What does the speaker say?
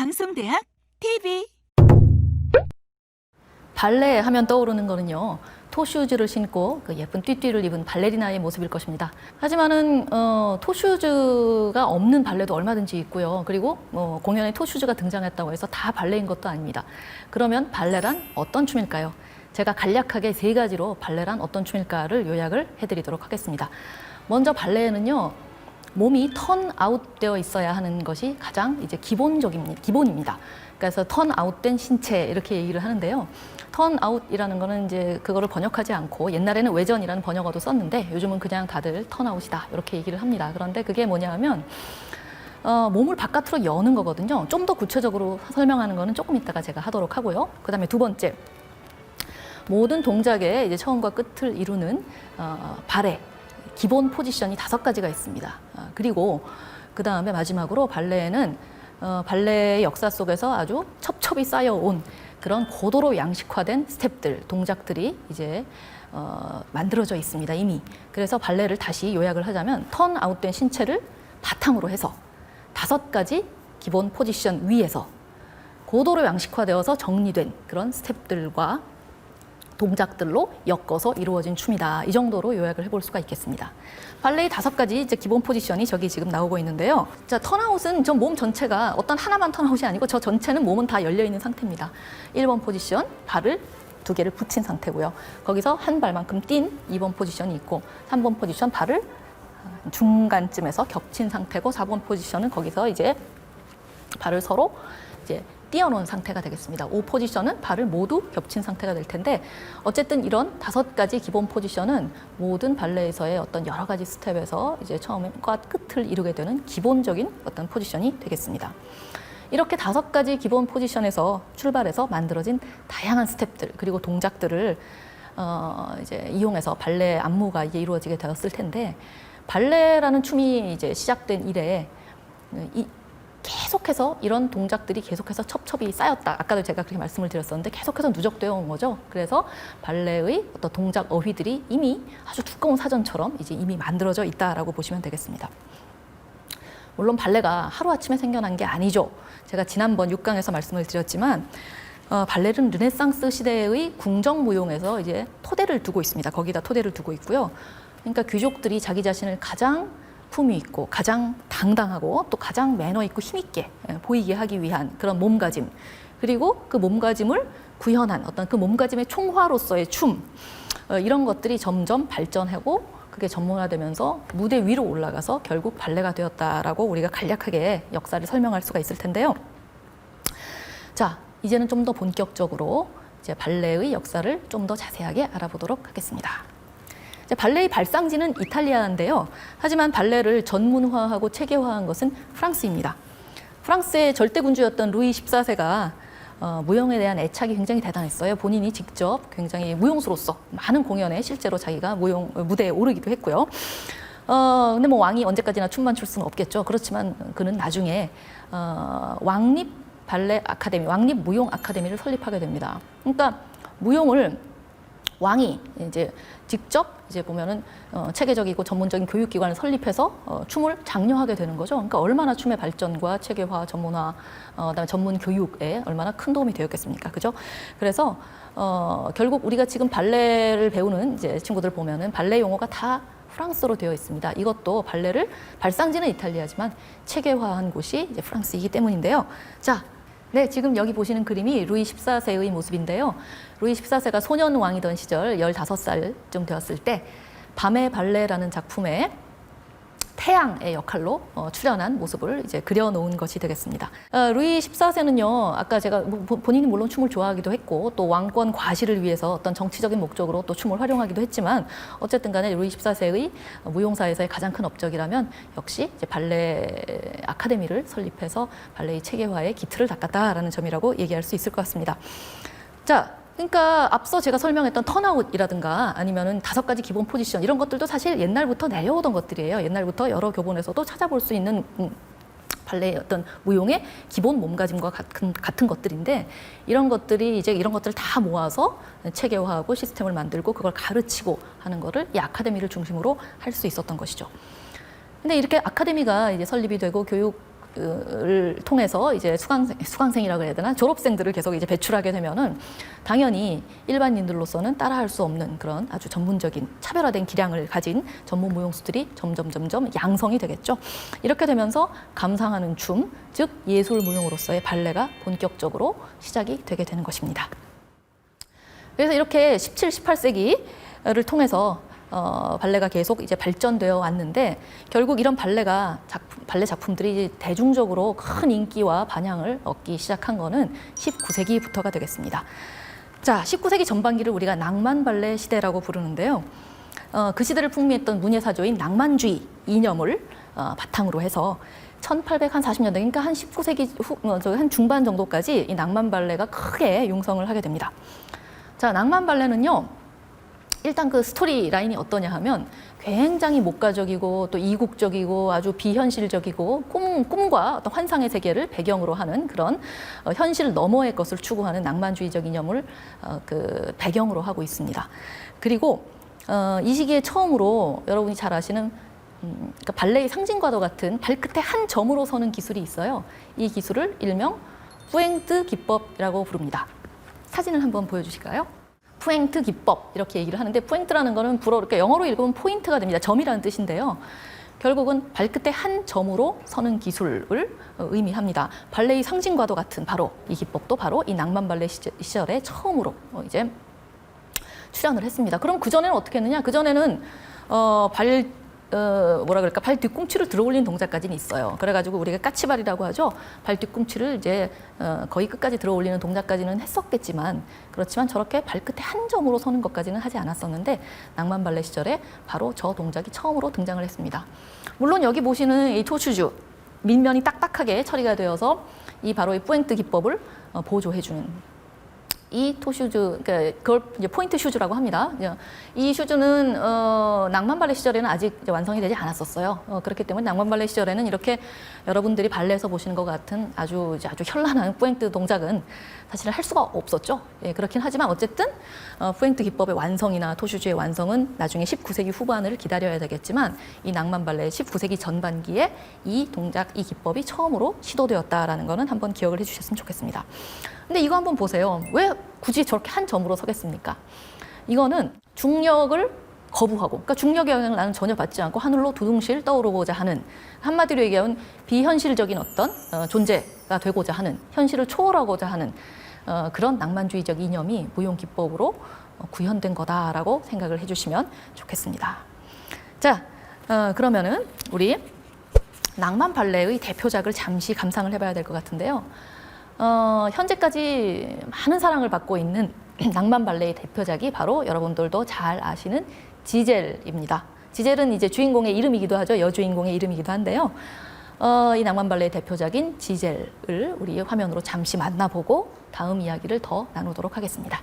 방송대학 TV. 발레 하면 떠오르는 거는요, 토슈즈를 신고 그 예쁜 띠띠를 입은 발레리나의 모습일 것입니다. 하지만은 토슈즈가 없는 발레도 얼마든지 있고요. 그리고 공연에 토슈즈가 등장했다고 해서 다 발레인 것도 아닙니다. 그러면 발레란 어떤 춤일까요? 제가 간략하게 세 가지로 발레란 어떤 춤일까를 요약을 해드리도록 하겠습니다. 먼저 발레에는요, 몸이 턴 아웃되어 있어야 하는 것이 가장 이제 기본입니다. 그래서 턴 아웃된 신체 이렇게 얘기를 하는데요. 턴 아웃이라는 거는 이제 그거를 번역하지 않고 옛날에는 외전이라는 번역어도 썼는데 요즘은 그냥 다들 턴 아웃이다 이렇게 얘기를 합니다. 그런데 그게 뭐냐 하면 몸을 바깥으로 여는 거거든요. 좀 더 구체적으로 설명하는 거는 조금 이따가 제가 하도록 하고요. 그다음에 두 번째, 모든 동작의 이제 처음과 끝을 이루는 발의 기본 포지션이 5가지가 있습니다. 그리고 그 다음에 마지막으로 발레에는 발레의 역사 속에서 아주 첩첩이 쌓여온 그런 고도로 양식화된 스텝들, 동작들이 이제 만들어져 있습니다, 이미. 그래서 발레를 다시 요약을 하자면 턴 아웃된 신체를 바탕으로 해서 5가지 기본 포지션 위에서 고도로 양식화되어서 정리된 그런 스텝들과 동작들로 엮어서 이루어진 춤이다. 이 정도로 요약을 해볼 수가 있겠습니다. 발레의 5가지 이제 기본 포지션이 저기 지금 나오고 있는데요. 자, 턴아웃은 저 몸 전체가 어떤 하나만 턴아웃이 아니고 저 전체는 몸은 다 열려 있는 상태입니다. 1번 포지션, 발을 2개를 붙인 상태고요. 거기서 한 발만큼 뛴 2번 포지션이 있고 3번 포지션 발을 중간쯤에서 겹친 상태고 4번 포지션은 거기서 이제 발을 서로 이제 띄워놓은 상태가 되겠습니다. 5 포지션은 발을 모두 겹친 상태가 될 텐데 어쨌든 이런 5가지 기본 포지션은 모든 발레에서의 어떤 여러 가지 스텝에서 이제 처음과 끝을 이루게 되는 기본적인 어떤 포지션이 되겠습니다. 이렇게 5가지 기본 포지션에서 출발해서 만들어진 다양한 스텝들 그리고 동작들을 이제 이용해서 발레 안무가 이제 이루어지게 되었을 텐데 발레라는 춤이 이제 시작된 이래 계속해서 이런 동작들이 계속해서 첩첩이 쌓였다. 아까도 제가 그렇게 말씀을 드렸었는데 계속해서 누적되어 온 거죠. 그래서 발레의 어떤 동작 어휘들이 이미 아주 두꺼운 사전처럼 이제 이미 만들어져 있다라고 보시면 되겠습니다. 물론 발레가 하루아침에 생겨난 게 아니죠. 제가 지난번 6강에서 말씀을 드렸지만 발레는 르네상스 시대의 궁정 무용에서 이제 토대를 두고 있습니다. 거기다 토대를 두고 있고요. 그러니까 귀족들이 자기 자신을 가장 품위 있고 가장 당당하고 또 가장 매너 있고 힘 있게 보이게 하기 위한 그런 몸가짐, 그리고 그 몸가짐을 구현한 어떤 그 몸가짐의 총화로서의 춤, 이런 것들이 점점 발전하고 그게 전문화되면서 무대 위로 올라가서 결국 발레가 되었다라고 우리가 간략하게 역사를 설명할 수가 있을 텐데요. 자, 이제는 좀 더 본격적으로 이제 발레의 역사를 좀 더 자세하게 알아보도록 하겠습니다. 발레의 발상지는 이탈리아인데요. 하지만 발레를 전문화하고 체계화한 것은 프랑스입니다. 프랑스의 절대군주였던 루이 14세가 무용에 대한 애착이 굉장히 대단했어요. 본인이 직접 굉장히 무용수로서 많은 공연에 실제로 자기가 무대에 오르기도 했고요. 근데 뭐 왕이 언제까지나 춤만 출 수는 없겠죠. 그렇지만 그는 나중에 왕립 발레 아카데미, 왕립 무용 아카데미를 설립하게 됩니다. 그러니까 무용을 왕이 이제 직접 이제 보면은 체계적이고 전문적인 교육기관을 설립해서 춤을 장려하게 되는 거죠. 그러니까 얼마나 춤의 발전과 체계화, 전문화, 그다음에 전문 교육에 얼마나 큰 도움이 되었겠습니까, 그죠? 그래서 결국 우리가 지금 발레를 배우는 이제 친구들 보면은 발레 용어가 다 프랑스어로 되어 있습니다. 이것도 발레를 발상지는 이탈리아지만 체계화한 곳이 이제 프랑스이기 때문인데요. 자. 네, 지금 여기 보시는 그림이 루이 14세의 모습인데요. 루이 14세가 소년왕이던 시절 15살쯤 되었을 때 밤의 발레라는 작품에 태양의 역할로 출연한 모습을 이제 그려놓은 것이 되겠습니다. 루이 14세는요, 아까 제가 본인이 물론 춤을 좋아하기도 했고 또 왕권 과시를 위해서 어떤 정치적인 목적으로 또 춤을 활용하기도 했지만 어쨌든 간에 루이 14세의 무용사에서의 가장 큰 업적이라면 역시 이제 발레 아카데미를 설립해서 발레의 체계화에 기틀을 닦았다라는 점이라고 얘기할 수 있을 것 같습니다. 자, 그러니까 앞서 제가 설명했던 턴아웃이라든가 아니면은 5가지 기본 포지션 이런 것들도 사실 옛날부터 내려오던 것들이에요. 옛날부터 여러 교본에서도 찾아볼 수 있는 발레의 어떤 무용의 기본 몸가짐과 같은 것들인데 이런 것들이 이제 이런 것들을 다 모아서 체계화하고 시스템을 만들고 그걸 가르치고 하는 거를 이 아카데미를 중심으로 할 수 있었던 것이죠. 근데 이렇게 아카데미가 이제 설립이 되고 교육 을 통해서 이제 수강생이라고 해야 되나 졸업생들을 계속 이제 배출하게 되면은 당연히 일반인들로서는 따라할 수 없는 그런 아주 전문적인 차별화된 기량을 가진 전문 무용수들이 점점 양성이 되겠죠. 이렇게 되면서 감상하는 춤, 즉 예술 무용으로서의 발레가 본격적으로 시작이 되게 되는 것입니다. 그래서 이렇게 17, 18세기를 통해서 발레가 계속 이제 발전되어 왔는데 결국 이런 발레 작품들이 대중적으로 큰 인기와 반향을 얻기 시작한 거는 19세기부터가 되겠습니다. 자, 19세기 전반기를 우리가 낭만 발레 시대라고 부르는데요. 그 시대를 풍미했던 문예사조인 낭만주의 이념을 바탕으로 해서 1840년대, 그러니까 한 19세기 한 중반 정도까지 이 낭만 발레가 크게 융성을 하게 됩니다. 자, 낭만 발레는요. 일단 그 스토리 라인이 어떠냐 하면 굉장히 목가적이고 또 이국적이고 아주 비현실적이고 꿈과 어떤 환상의 세계를 배경으로 하는 그런 현실 너머의 것을 추구하는 낭만주의적 이념을 그 배경으로 하고 있습니다. 그리고 이 시기에 처음으로 여러분이 잘 아시는 그러니까 발레의 상징과도 같은 발끝에 한 점으로 서는 기술이 있어요. 이 기술을 일명 푸앵트 기법이라고 부릅니다. 사진을 한번 보여주실까요? 푸앵트 기법 이렇게 얘기를 하는데 푸앵트라는 거는 불어 이렇게 영어로 읽으면 포인트가 됩니다. 점이라는 뜻인데요. 결국은 발끝에 한 점으로 서는 기술을 의미합니다. 발레의 상징과도 같은 바로 이 기법도 바로 이 낭만 발레 시절에 처음으로 이제 출연을 했습니다. 그럼 그 전에는 어떻게 했느냐? 그 전에는 발 뒤꿈치를 들어올리는 동작까지는 있어요. 그래가지고 우리가 까치발이라고 하죠. 발 뒤꿈치를 이제 거의 끝까지 들어올리는 동작까지는 했었겠지만 그렇지만 저렇게 발끝에 한 점으로 서는 것까지는 하지 않았었는데 낭만 발레 시절에 바로 저 동작이 처음으로 등장을 했습니다. 물론 여기 보시는 이 토슈즈 밑면이 딱딱하게 처리가 되어서 이 바로 이 푸앵트 기법을 보조해주는 이 토슈즈, 그러니까 그걸 이제 포인트 슈즈라고 합니다. 이 슈즈는 낭만 발레 시절에는 아직 완성이 되지 않았었어요. 그렇기 때문에 낭만 발레 시절에는 이렇게 여러분들이 발레에서 보시는 것 같은 아주 현란한 푸앵트 동작은 사실은 할 수가 없었죠. 예, 그렇긴 하지만 어쨌든 푸앵트 기법의 완성이나 토슈즈의 완성은 나중에 19세기 후반을 기다려야 되겠지만 이 낭만 발레 19세기 전반기에 이 동작, 이 기법이 처음으로 시도되었다라는 거는 한번 기억을 해주셨으면 좋겠습니다. 근데 이거 한번 보세요. 왜 굳이 저렇게 한 점으로 서겠습니까? 이거는 중력을 거부하고, 그러니까 중력의 영향을 나는 전혀 받지 않고 하늘로 두둥실 떠오르고자 하는, 한마디로 얘기하면 비현실적인 어떤 존재가 되고자 하는, 현실을 초월하고자 하는 그런 낭만주의적 이념이 무용기법으로 구현된 거다라고 생각을 해주시면 좋겠습니다. 자, 그러면은 우리 낭만 발레의 대표작을 잠시 감상을 해봐야 될 것 같은데요. 현재까지 많은 사랑을 받고 있는 낭만 발레의 대표작이 바로 여러분들도 잘 아시는 지젤입니다. 지젤은 이제 주인공의 이름이기도 하죠. 여주인공의 이름이기도 한데요. 이 낭만 발레의 대표작인 지젤을 우리 화면으로 잠시 만나보고 다음 이야기를 더 나누도록 하겠습니다.